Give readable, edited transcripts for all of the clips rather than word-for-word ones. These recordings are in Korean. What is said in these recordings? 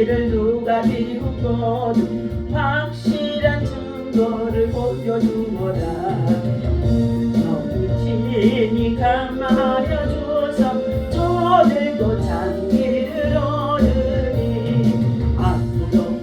죄를 누가 비웃거든 확실한 증거를 보여주어라. 너희 감하여 주어서 저들도 장기를 얻으니 앞으로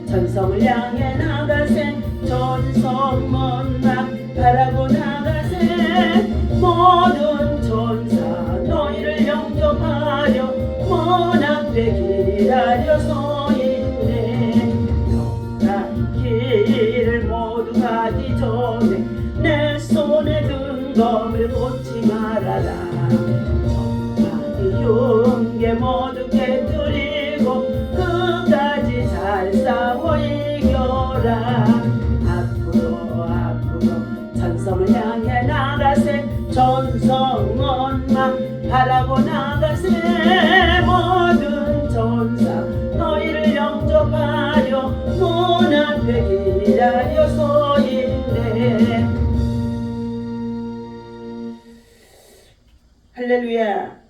전성을 향해 나가세. 전성문만 바라고 나가세. 모든 천사 너희를 영접하여 먼 앞에 기다려 서 있네. 영원한 길을 모두 가기 전에 내 손에 든 검을 꽂지 말아라. 적막이 윤계 모두 깨뜨리고 끝까지 잘 싸워 이겨라. 앞으로 전성을 향해 나가세. 전성원만 바라고 나가세. 모든 천사 너희를 영접하여 문 앞에 기다려 서 있네. 할렐루야.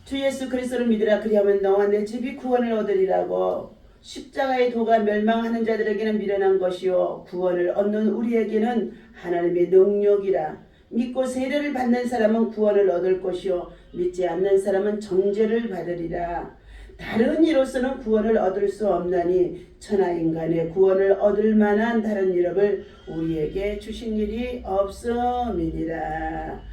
주 예수 그리스도를 믿으라. 그리하면 너와 내 집이 구원을 얻으리라고. 십자가의 도가 멸망하는 자들에게는 미련한 것이요 구원을 얻는 우리에게는 하나님의 능력이라. 믿고 세례를 받는 사람은 구원을 얻을 것이요 믿지 않는 사람은 정죄를 받으리라. 다른 이로서는 구원을 얻을 수 없나니 천하인간의 구원을 얻을 만한 다른 이름을 우리에게 주신 일이 없음이니라.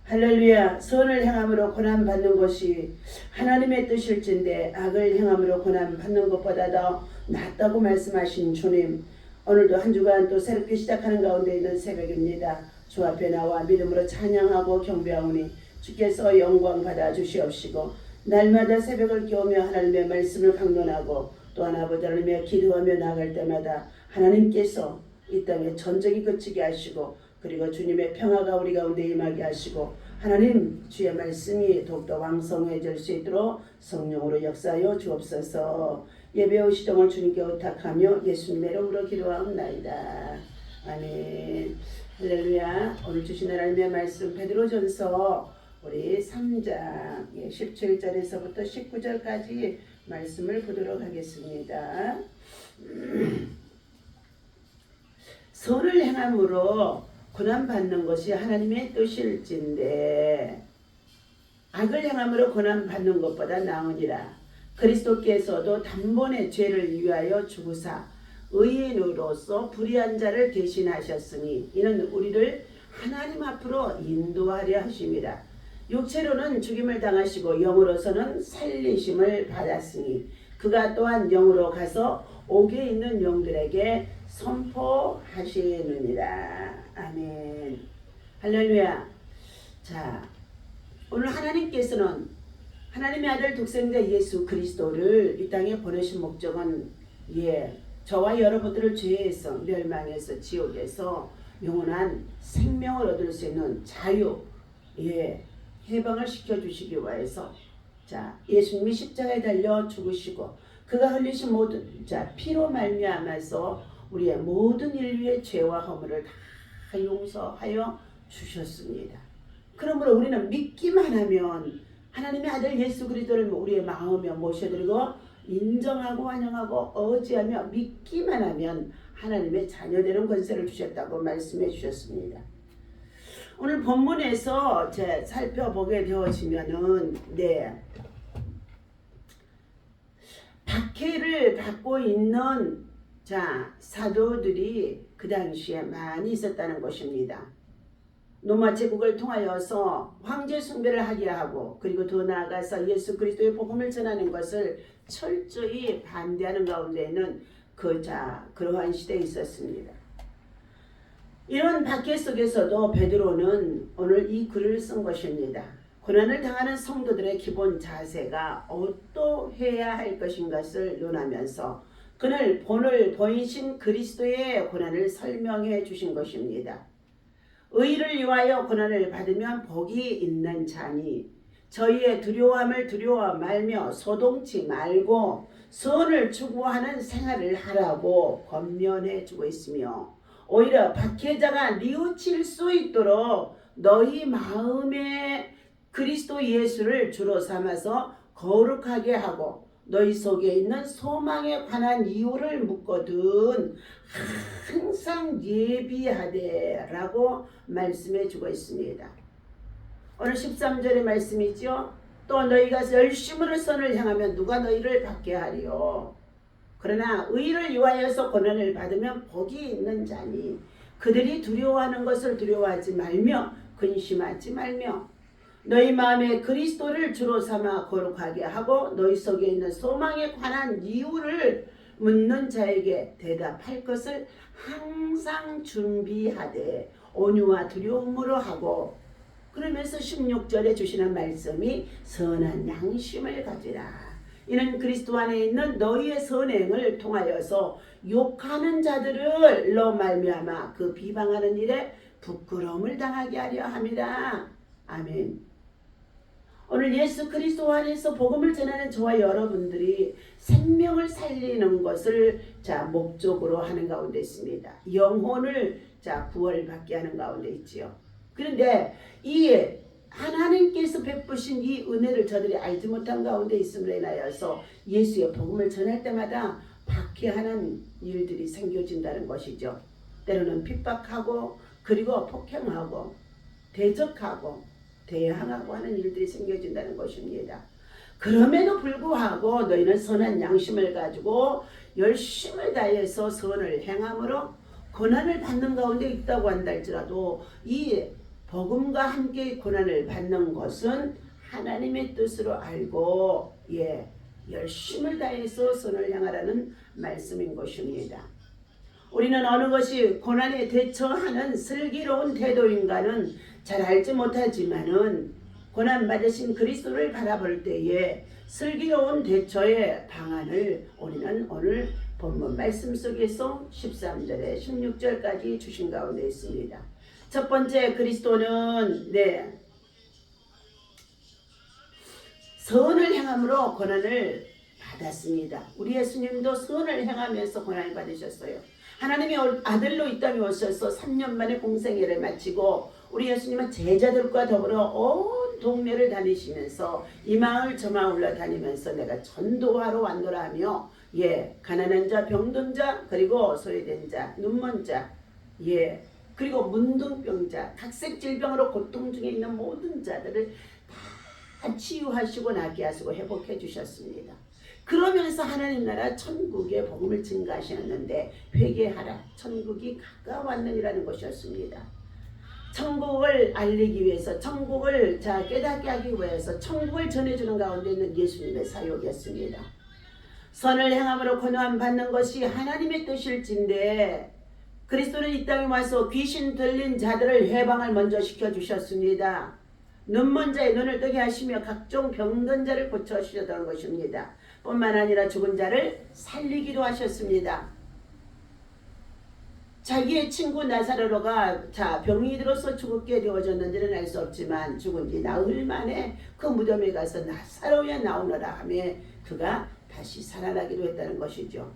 할렐루야. 선을 행함으로 고난받는 것이 하나님의 뜻일진데 악을 행함으로 고난받는 것보다 더 낫다고 말씀하신 주님, 오늘도 한 주간 또 새롭게 시작하는 가운데 있는 새벽입니다. 주 앞에 나와 믿음으로 찬양하고 경배하오니 주께서 영광 받아 주시옵시고 날마다 새벽을 깨우며 하나님의 말씀을 강론하고 또한 아버지 하나님의 기도하며 나갈 때마다 하나님께서 이 땅에 전쟁이 그치게 하시고 그리고 주님의 평화가 우리 가운데 임하게 하시고 하나님 주의 말씀이 더욱더 왕성해질 수 있도록 성령으로 역사하여 주옵소서. 예배 오시동을 주님께 의탁하며 예수님의 이름으로 기도하옵나이다. 아멘. 할렐루야. 오늘 주신 하나님의 말씀 베드로전서 우리 3장 17절에서부터 19절까지 말씀을 보도록 하겠습니다. 선을 행함으로 고난받는 것이 하나님의 뜻일진데 악을 행함으로 고난받는 것보다 나으니라. 그리스도께서도 단번에 죄를 위하여 죽으사 의인으로서 불의한 자를 대신하셨으니 이는 우리를 하나님 앞으로 인도하려 하심이라. 육체로는 죽임을 당하시고 영으로서는 살리심을 받았으니 그가 또한 영으로 가서 옥에 있는 영들에게 선포하시느니라. 아멘. 할렐루야. 자, 오늘 하나님께서는 하나님의 아들 독생자 예수 그리스도를 이 땅에 보내신 목적은 저와 여러분들을 죄에서 멸망해서 지옥에서 영원한 생명을 얻을 수 있는 자유, 해방을 시켜주시기 위해서 예수님이 십자가에 달려 죽으시고 그가 흘리신 모든 피로 말미암아서 우리의 모든 인류의 죄와 허물을 다 용서하여 주셨습니다. 그러므로 우리는 믿기만 하면 하나님의 아들 예수 그리스도를 우리의 마음에 모셔드리고 인정하고 환영하고 의지하며 믿기만 하면 하나님의 자녀되는 권세를 주셨다고 말씀해 주셨습니다. 오늘 본문에서 살펴보게 되어지면은 박해를 받고 있는 사도들이 그 당시에 많이 있었다는 것입니다. 로마 제국을 통하여서 황제 숭배를 하게 하고 그리고 더 나아가서 예수 그리스도의 복음을 전하는 것을 철저히 반대하는 가운데는 그러한 시대에 있었습니다. 이런 박해 속에서도 베드로는 오늘 이 글을 쓴 것입니다. 고난을 당하는 성도들의 기본 자세가 어떠해야 할 것인 것을 논하면서 그는 본을 보이신 그리스도의 고난을 설명해 주신 것입니다. 의를 위하여 고난을 받으면 복이 있는 자니 저희의 두려움을 두려워 말며 소동치 말고 선을 추구하는 생활을 하라고 권면해 주고 있으며 오히려 박해자가 뉘우칠 수 있도록 너희 마음에 그리스도 예수를 주로 삼아서 거룩하게 하고 너희 속에 있는 소망에 관한 이유를 묻거든 항상 예비하되 라고 말씀해 주고 있습니다. 오늘 13절의 말씀이죠. 또 너희가 열심으로 선을 향하면 누가 너희를 받게 하리요. 그러나 의를 위하여서 고난을 받으면 복이 있는 자니 그들이 두려워하는 것을 두려워하지 말며 근심하지 말며 너희 마음에 그리스도를 주로 삼아 거룩하게 하고 너희 속에 있는 소망에 관한 이유를 묻는 자에게 대답할 것을 항상 준비하되 온유와 두려움으로 하고 그러면서 16절에 주시는 말씀이 선한 양심을 가지라. 이는 그리스도 안에 있는 너희의 선행을 통하여서 욕하는 자들을로 말미암아 그 비방하는 일에 부끄러움을 당하게 하려 함이라. 아멘. 오늘 예수 그리스도 안에서 복음을 전하는 저와 여러분들이 생명을 살리는 것을 목적으로 하는 가운데 있습니다. 영혼을 구원받게 하는 가운데 있지요. 그런데 이 하나님께서 베푸신 이 은혜를 저들이 알지 못한 가운데 있음으로 인하여서 예수의 복음을 전할 때마다 박해하는 일들이 생겨진다는 것이죠. 때로는 핍박하고 그리고 폭행하고 대적하고 대항하고 하는 일들이 생겨진다는 것입니다. 그럼에도 불구하고 너희는 선한 양심을 가지고 열심을 다해서 선을 행함으로 고난을 받는 가운데 있다고 한다 할지라도 이 복음과 함께 고난을 받는 것은 하나님의 뜻으로 알고 열심을 다해서 선을 향하라는 말씀인 것입니다. 우리는 어느 것이 고난에 대처하는 슬기로운 태도인가는 잘 알지 못하지만은 고난 받으신 그리스도를 바라볼 때에 슬기로운 대처의 방안을 우리는 오늘 본문 말씀 속에서 13절에 16절까지 주신 가운데 있습니다. 첫 번째, 그리스도는 선을 행함으로 고난을 받았습니다. 우리 예수님도 선을 행하면서 고난을 받으셨어요. 하나님의 아들로 이 땅에 오셔서 3년 만에 공생애를 마치고 우리 예수님은 제자들과 더불어 온 동네를 다니시면서 이 마을 저 마을로 다니면서 내가 전도하러 왔노라 하며 가난한 자, 병든 자, 그리고 소외된 자, 눈먼 자, 그리고 문둥병자, 각색 질병으로 고통 중에 있는 모든 자들을 다 치유하시고 낫게 하시고 회복해 주셨습니다. 그러면서 하나님 나라 천국의 복음을 증가하셨는데 회개하라, 천국이 가까웠느니라는 것이었습니다. 천국을 알리기 위해서, 천국을 깨닫게 하기 위해서 천국을 전해주는 가운데 있는 예수님의 사역이었습니다. 선을 행함으로 고난 받는 것이 하나님의 뜻일진데 그리스도는 이 땅에 와서 귀신 들린 자들을 해방을 먼저 시켜주셨습니다. 눈먼 자의 눈을 뜨게 하시며 각종 병든 자를 고쳐주셨다는 것입니다. 뿐만 아니라 죽은 자를 살리기도 하셨습니다. 자기의 친구 나사로가 병이 들어서 죽게 되어졌는지는 알 수 없지만 죽은 지 나흘 만에 그 무덤에 가서 나사로야 나오너라 하며 그가 다시 살아나기도 했다는 것이죠.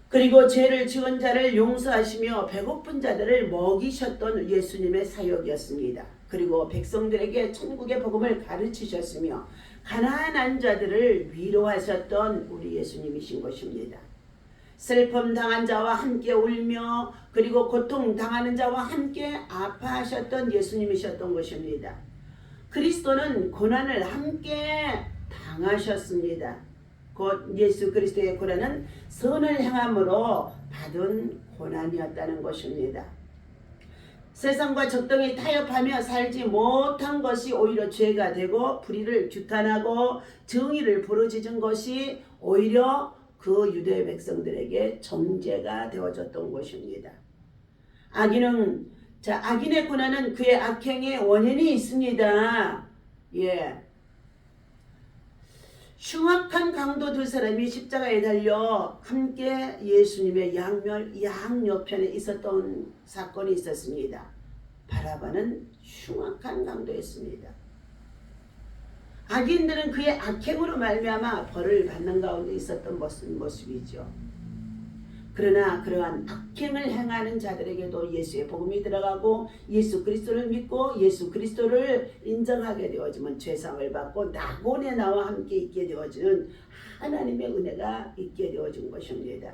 그리고 죄를 지은 자를 용서하시며 배고픈 자들을 먹이셨던 예수님의 사역이었습니다. 그리고 백성들에게 천국의 복음을 가르치셨으며 가난한 자들을 위로하셨던 우리 예수님이신 것입니다. 슬픔 당한 자와 함께 울며 그리고 고통 당하는 자와 함께 아파하셨던 예수님이셨던 것입니다. 그리스도는 고난을 함께 당하셨습니다. 곧 예수 그리스도의 고난은 선을 행함으로 받은 고난이었다는 것입니다. 세상과 적당히 타협하며 살지 못한 것이 오히려 죄가 되고 불의를 규탄하고 정의를 부르짖은 것이 오히려 그 유대 백성들에게 정죄가 되어졌던 것입니다. 악인의 고난은 그의 악행의 원인이 있습니다. 흉악한 강도 두 사람이 십자가에 달려 함께 예수님의 양옆편에 있었던 사건이 있었습니다. 바라바는 흉악한 강도였습니다. 악인들은 그의 악행으로 말미암아 벌을 받는 가운데 있었던 모습이죠. 그러나 그러한 악행을 행하는 자들에게도 예수의 복음이 들어가고 예수 그리스도를 믿고 예수 그리스도를 인정하게 되어지면 죄상을 받고 낙원에 나와 함께 있게 되어지는 하나님의 은혜가 있게 되어진 것입니다.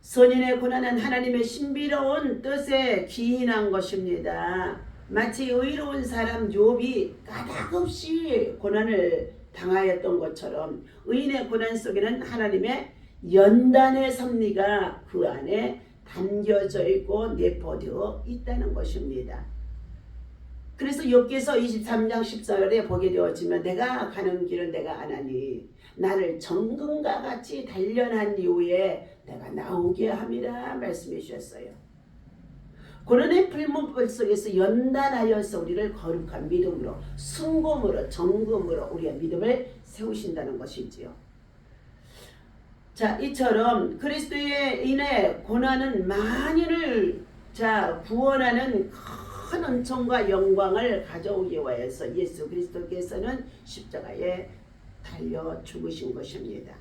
선인의 고난은 하나님의 신비로운 뜻에 기인한 것입니다. 마치 의로운 사람 욥이 까닭없이 고난을 당하였던 것처럼 의인의 고난 속에는 하나님의 연단의 섭리가 그 안에 담겨져 있고 내포되어 있다는 것입니다. 그래서 욥기서 23장 14절에 보게 되어지면 내가 가는 길은 내가 아나니 나를 정금과 같이 단련한 이후에 내가 나오게 함이라 말씀해 주셨어요. 고난의 풀문불 속에서 연단하여서 우리를 거룩한 믿음으로 순금으로 정금으로 우리의 믿음을 세우신다는 것이지요. 자, 이처럼 그리스도의 인해 고난은 만인을 구원하는 큰 은총과 영광을 가져오기 위해서 예수 그리스도께서는 십자가에 달려 죽으신 것입니다.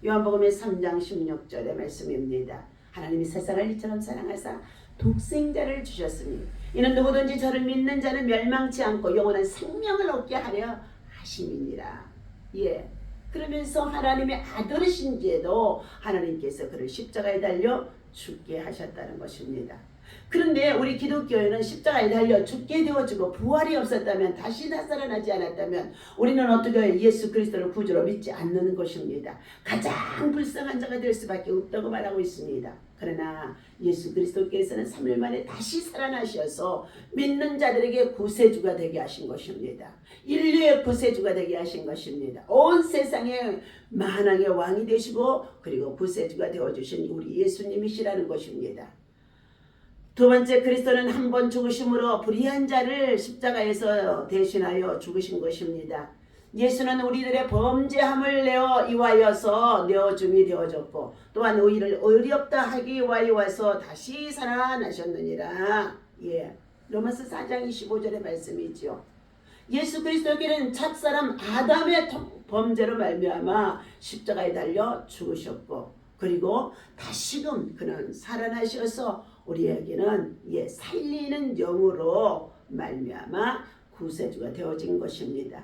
요한복음의 3장 16절의 말씀입니다. 하나님이 세상을 이처럼 사랑하사 독생자를 주셨으니 이는 누구든지 저를 믿는 자는 멸망치 않고 영원한 생명을 얻게 하려 하심이니라. 예. 그러면서 하나님의 아들이신지에도 하나님께서 그를 십자가에 달려 죽게 하셨다는 것입니다. 그런데 우리 기독교회는 십자가에 달려 죽게 되어지고 부활이 없었다면 다시 살아나지 않았다면 우리는 어떻게 예수 그리스도를 구주로 믿지 않는 것입니다. 가장 불쌍한 자가 될 수밖에 없다고 말하고 있습니다. 그러나 예수 그리스도께서는 3일 만에 다시 살아나셔서 믿는 자들에게 구세주가 되게 하신 것입니다. 인류의 구세주가 되게 하신 것입니다. 온 세상의 만왕의 왕이 되시고 그리고 구세주가 되어주신 우리 예수님이시라는 것입니다. 두 번째, 그리스도는 한 번 죽으심으로 불의한 자를 십자가에서 대신하여 죽으신 것입니다. 예수는 우리들의 범죄함을 내어 이와여서 내어줌이 되어졌고 또한 의를 의롭다 하기 위하여서 다시 살아나셨느니라. 예, 로마서 4장 25절의 말씀이죠. 예수 그리스도께는 첫사람 아담의 범죄로 말미암아 십자가에 달려 죽으셨고 그리고 다시금 그는 살아나셔서 우리에게는 살리는 영으로 말미암아 구세주가 되어진 것입니다.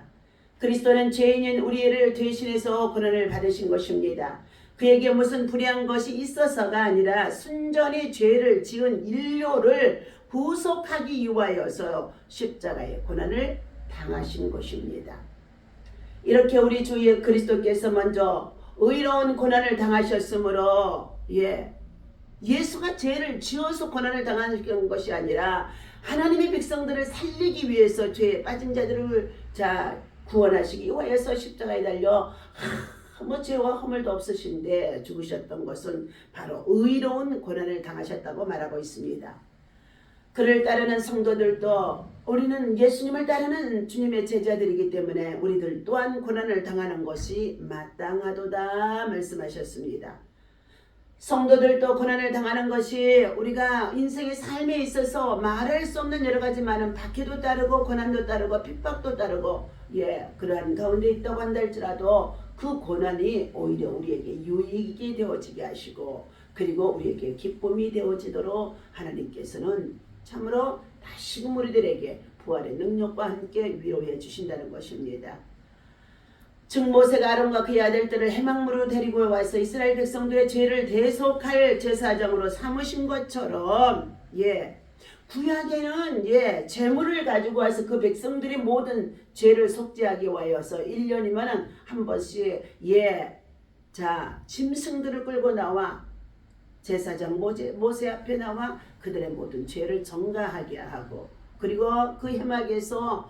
그리스도는 죄인인 우리를 대신해서 고난을 받으신 것입니다. 그에게 무슨 불의한 것이 있어서가 아니라 순전히 죄를 지은 인류를 구속하기 위하여서 십자가의 고난을 당하신 것입니다. 이렇게 우리 주 그리스도께서 먼저 의로운 고난을 당하셨으므로 예수가 죄를 지어서 고난을 당하는 것이 아니라 하나님의 백성들을 살리기 위해서 죄에 빠진 자들을 구원하시기 위해서 십자가에 달려 아무 죄와 허물도 없으신데 죽으셨던 것은 바로 의로운 고난을 당하셨다고 말하고 있습니다. 그를 따르는 성도들도 우리는 예수님을 따르는 주님의 제자들이기 때문에 우리들 또한 고난을 당하는 것이 마땅하도다 말씀하셨습니다. 성도들도 고난을 당하는 것이 우리가 인생의 삶에 있어서 말할 수 없는 여러 가지 많은 박해도 따르고 고난도 따르고 핍박도 따르고 그러한 가운데 있다고 한다 할지라도 그 고난이 오히려 우리에게 유익이 되어지게 하시고 그리고 우리에게 기쁨이 되어지도록 하나님께서는 참으로 다시금 우리들에게 부활의 능력과 함께 위로해 주신다는 것입니다. 즉 모세가 아론과 그의 아들들을 해망무로 데리고 와서 이스라엘 백성들의 죄를 대속할 제사장으로 삼으신 것처럼 구약에는 제물을 가지고 와서 그 백성들이 모든 죄를 속죄하기 위하여서 1년이면 한 번씩 짐승들을 끌고 나와 제사장 모세 앞에 나와 그들의 모든 죄를 전가하게 하고 그리고 그 해막에서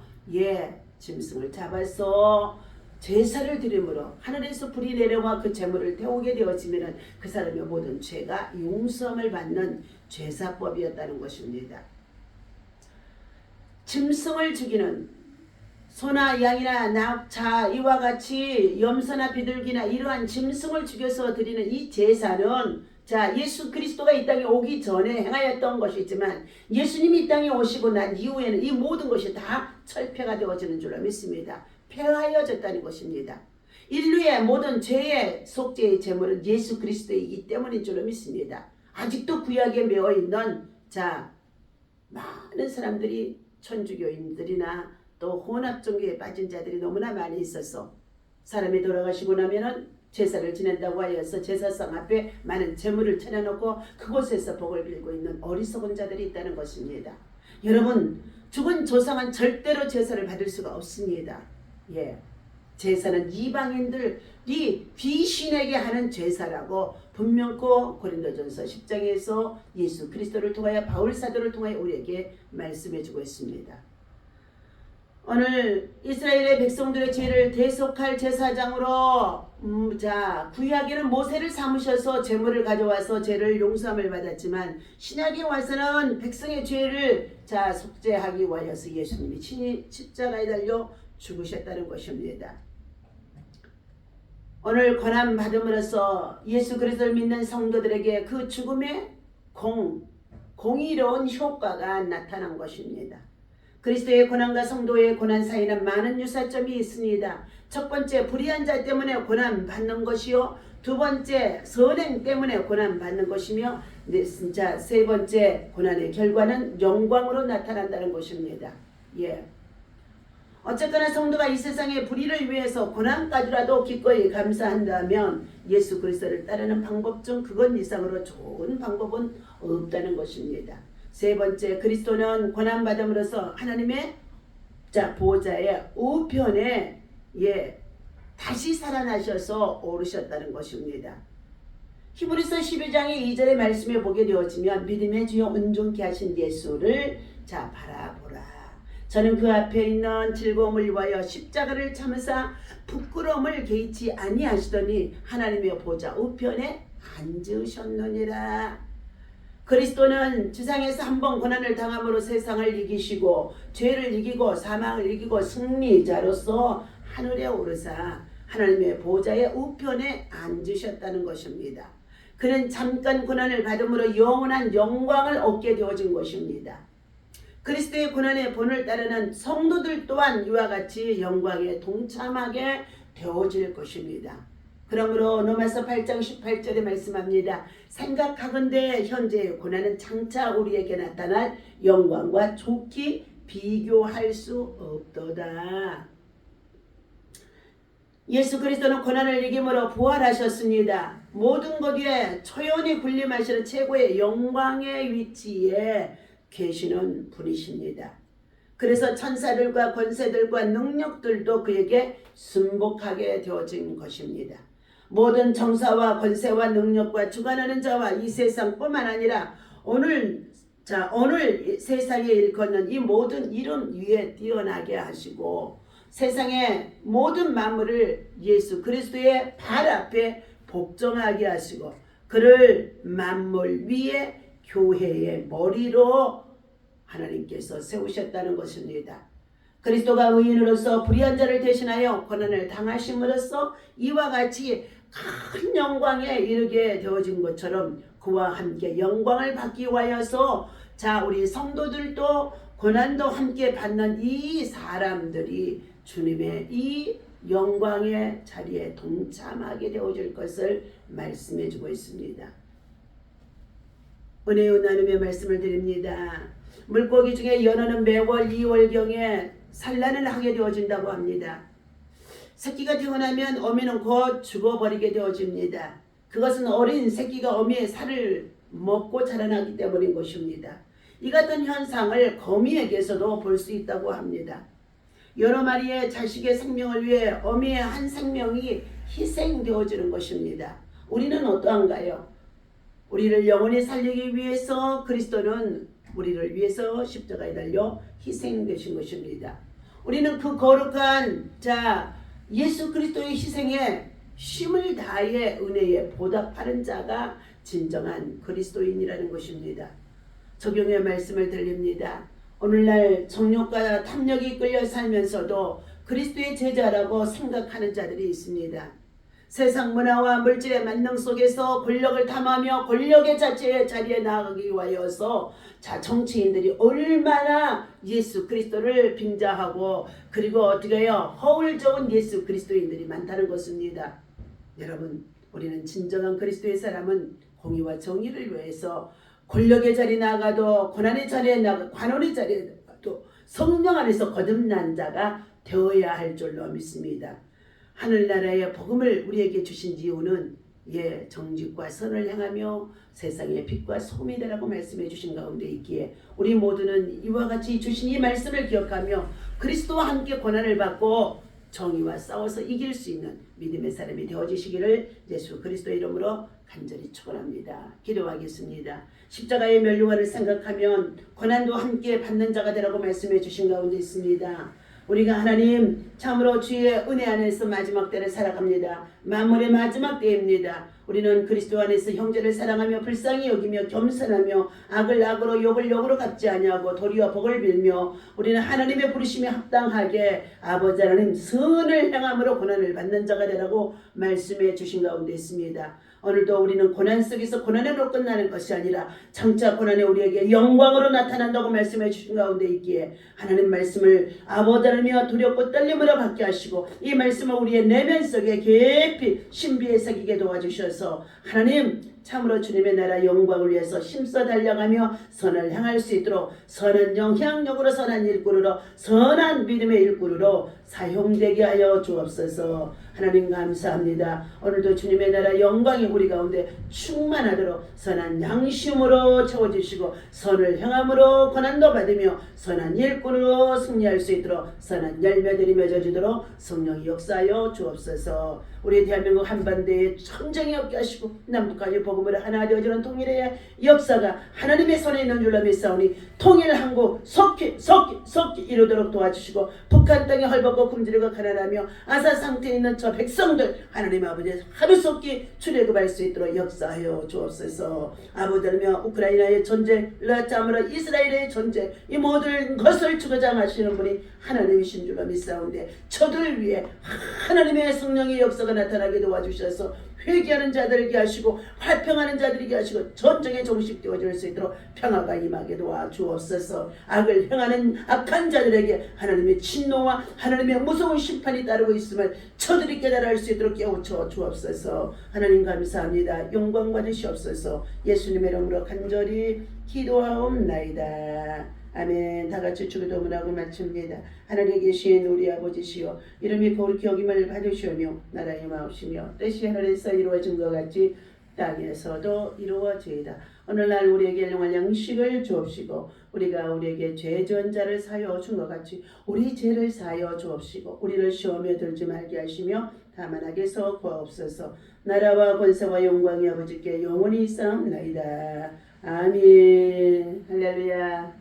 짐승을 잡아서 제사를 드림으로 하늘에서 불이 내려와 그 제물을 태우게 되어지면 그 사람의 모든 죄가 용서함을 받는 제사법이었다는 것입니다. 짐승을 죽이는 소나 양이나 낙자 이와 같이 염소나 비둘기나 이러한 짐승을 죽여서 드리는 이 제사는 예수 그리스도가 이 땅에 오기 전에 행하였던 것이지만 예수님이 이 땅에 오시고 난 이후에는 이 모든 것이 다 철폐가 되어지는 줄로 믿습니다. 폐하여졌다는 것입니다. 인류의 모든 죄의 속죄의 제물은 예수 그리스도이기 때문인 줄로 믿습니다. 아직도 구약에 매어 있는 많은 사람들이 천주교인들이나 또 혼합종교에 빠진 자들이 너무나 많이 있어서 사람이 돌아가시고 나면은 제사를 지낸다고 하여서 제사상 앞에 많은 제물을 차려놓고 그곳에서 복을 빌고 있는 어리석은 자들이 있다는 것입니다. 여러분, 죽은 조상은 절대로 제사를 받을 수가 없습니다. 제사는 이방인들이 귀신에게 하는 제사라고 분명코 고린도전서 10장에서 예수 그리스도를 통하여 바울 사도를 통하여 우리에게 말씀해 주고 있습니다. 오늘 이스라엘의 백성들의 죄를 대속할 제사장으로 구약에는 모세를 삼으셔서 제물을 가져와서 죄를 용서함을 받았지만 신약에 와서는 백성의 죄를 속죄하기 위하여서 예수님이 친히 십자가에 달려 죽으셨다는 것입니다. 오늘 고난 받음으로써 예수 그리스도를 믿는 성도들에게 그 죽음의 공의로운 효과가 나타난 것입니다. 그리스도의 고난과 성도의 고난 사이는 많은 유사점이 있습니다. 첫 번째, 불의한 자 때문에 고난 받는 것이요, 두 번째, 선행 때문에 고난 받는 것이며, 세 번째, 고난의 결과는 영광으로 나타난다는 것입니다. 어쨌거나 성도가 이 세상의 불의를 위해서 고난까지라도 기꺼이 감사한다면 예수 그리스도를 따르는 방법 중 그것 이상으로 좋은 방법은 없다는 것입니다. 세 번째, 그리스도는 고난받음으로써 하나님의 보좌의 우편에 다시 살아나셔서 오르셨다는 것입니다. 히브리서 12장의 2절의 말씀에 보게 되어지면 믿음의 주요 온전케 하신 예수를 바라보라. 저는 그 앞에 있는 즐거움을 위하여 십자가를 참으사 부끄러움을 개의치 아니하시더니 하나님의 보좌 우편에 앉으셨느니라. 그리스도는 지상에서 한 번 고난을 당함으로 세상을 이기시고 죄를 이기고 사망을 이기고 승리자로서 하늘에 오르사 하나님의 보좌의 우편에 앉으셨다는 것입니다. 그는 잠깐 고난을 받음으로 영원한 영광을 얻게 되어진 것입니다. 그리스도의 고난의 본을 따르는 성도들 또한 이와 같이 영광에 동참하게 되어질 것입니다. 그러므로 로마서 8장 18절에 말씀합니다. 생각하건대 현재의 고난은 장차 우리에게 나타날 영광과 좋게 비교할 수 없도다. 예수 그리스도는 고난을 이김으로 부활하셨습니다. 모든 것 위에 초연히 군림하시는 최고의 영광의 위치에 계시는 분이십니다. 그래서 천사들과 권세들과 능력들도 그에게 순복하게 되어진 것입니다. 모든 정사와 권세와 능력과 주관하는 자와 이 세상뿐만 아니라 오늘 세상에 일컫는 이 모든 이름 위에 뛰어나게 하시고 세상의 모든 만물을 예수 그리스도의 발 앞에 복종하게 하시고 그를 만물 위에 교회의 머리로 하나님께서 세우셨다는 것입니다. 그리스도가 의인으로서 불의한 자를 대신하여 고난을 당하심으로써 이와 같이 큰 영광에 이르게 되어진 것처럼 그와 함께 영광을 받기 위하여서 우리 성도들도 고난도 함께 받는 이 사람들이 주님의 이 영광의 자리에 동참하게 되어질 것을 말씀해 주고 있습니다. 은혜의 나눔의 말씀을 드립니다. 물고기 중에 연어는 매월 2월경에 산란을 하게 되어진다고 합니다. 새끼가 태어나면 어미는 곧 죽어버리게 되어집니다. 그것은 어린 새끼가 어미의 살을 먹고 자라나기 때문인 것입니다. 이 같은 현상을 거미에게서도 볼 수 있다고 합니다. 여러 마리의 자식의 생명을 위해 어미의 한 생명이 희생되어지는 것입니다. 우리는 어떠한가요? 우리를 영원히 살리기 위해서 그리스도는 우리를 위해서 십자가에 달려 희생되신 것입니다. 우리는 그 거룩한 예수 그리스도의 희생에 힘을 다해 은혜에 보답하는 자가 진정한 그리스도인이라는 것입니다. 적용의 말씀을 드립니다. 오늘날 정욕과 탐욕이 끌려 살면서도 그리스도의 제자라고 생각하는 자들이 있습니다. 세상 문화와 물질의 만능 속에서 권력을 탐하며 권력의 자리에 나아가기 위하여서 정치인들이 얼마나 예수 그리스도를 빙자하고 그리고 어떻게 해요? 허울 좋은 예수 그리스도인들이 많다는 것입니다. 여러분, 우리는 진정한 그리스도의 사람은 공의와 정의를 위해서 권력의 자리에 나가도 고난의 자리에 나가 관원의 자리에 나가도 성령 안에서 거듭난 자가 되어야 할 줄로 믿습니다. 하늘나라의 복음을 우리에게 주신 이유는 정직과 선을 행하며 세상의 빛과 소금이 되라고 말씀해 주신 가운데 있기에 우리 모두는 이와 같이 주신 이 말씀을 기억하며 그리스도와 함께 고난을 받고 정의와 싸워서 이길 수 있는 믿음의 사람이 되어지시기를 예수 그리스도의 이름으로 간절히 축원합니다. 기도하겠습니다. 십자가의 멸류관을 생각하면 고난도 함께 받는 자가 되라고 말씀해 주신 가운데 있습니다. 우리가 하나님 참으로 주의 은혜 안에서 마지막 때를 살아갑니다. 만물의 마지막 때입니다. 우리는 그리스도 안에서 형제를 사랑하며 불쌍히 여기며 겸손하며 악을 악으로 욕을 욕으로 갚지 아니하고 도리어 복을 빌며 우리는 하나님의 부르심에 합당하게 아버지 하나님 선을 행함으로 고난을 받는 자가 되라고 말씀해 주신 가운데 있습니다. 오늘도 우리는 고난 속에서 고난으로 끝나는 것이 아니라 장차 고난에 우리에게 영광으로 나타난다고 말씀해 주신 가운데 있기에 하나님 말씀을 아버지 하나님이여 두렵고 떨림으로 받게 하시고 이 말씀을 우리의 내면 속에 깊이 신비에 새기게 도와주셔서 하나님 참으로 주님의 나라 영광을 위해서 힘써 달려가며 선을 향할 수 있도록 선한 영향력으로 선한 일꾼으로 선한 믿음의 일꾼으로 사용되게 하여 주옵소서. 하나님 감사합니다. 오늘도 주님의 나라 영광이 우리 가운데 충만하도록 선한 양심으로 채워주시고 선을 행함으로 고난도 받으며 선한 일꾼으로 승리할 수 있도록 선한 열매들이 맺어지도록 성령이 역사하여 주옵소서. 우리 대한민국 한반도에 전쟁이 없게 하시고 남북한이 복음으로 하나 되어지는 통일의 역사가 하나님의 손에 있는 줄로 믿사오니 통일 한국 속히 이루도록 도와주시고 북한 땅에 헐벗고 굶주리고 가난하며 아사 상태에 있는 저 백성들 하나님 아버지 하루속히 출애굽할 수 있도록 역사하여 주옵소서. 아버지 하나님 우크라이나의 전쟁 라짜므로 이스라엘의 전쟁 이 모든 것을 주거장하시는 분이 하나님이신 줄로 믿사오는데 저들 위해 하나님의 성령의 역사가 나타나게 도와주셔서 회개하는 자들에게 하시고 화평하는 자들에게 하시고 전쟁에 종식되어질 수 있도록 평화가 임하게 도와주옵소서. 악을 행하는 악한 자들에게 하나님의 진노와 하나님의 무서운 심판이 따르고 있음을 저들이 깨달을 수 있도록 깨우쳐 주옵소서. 하나님 감사합니다. 영광 받으시옵소서. 예수님의 이름으로 간절히 기도하옵나이다. 아멘. 다같이 주기도문을 하고 마칩니다. 하늘에 계신 우리 아버지시여 이름이 거룩히 여김을 받으시오며 나라의 마옵시며 뜻이 하늘에서 이루어진 것 같이 땅에서도 이루어지이다. 오늘날 우리에게 일용할 양식을 주옵시고 우리가 우리에게 죄 지은 자를 사하여 준 것 같이 우리 죄를 사하여 주옵시고 우리를 시험에 들지 말게 하시며 다만 악에서 구하옵소서. 나라와 권세와 영광이 아버지께 영원히 있사옵나이다. 아멘. 할렐루야.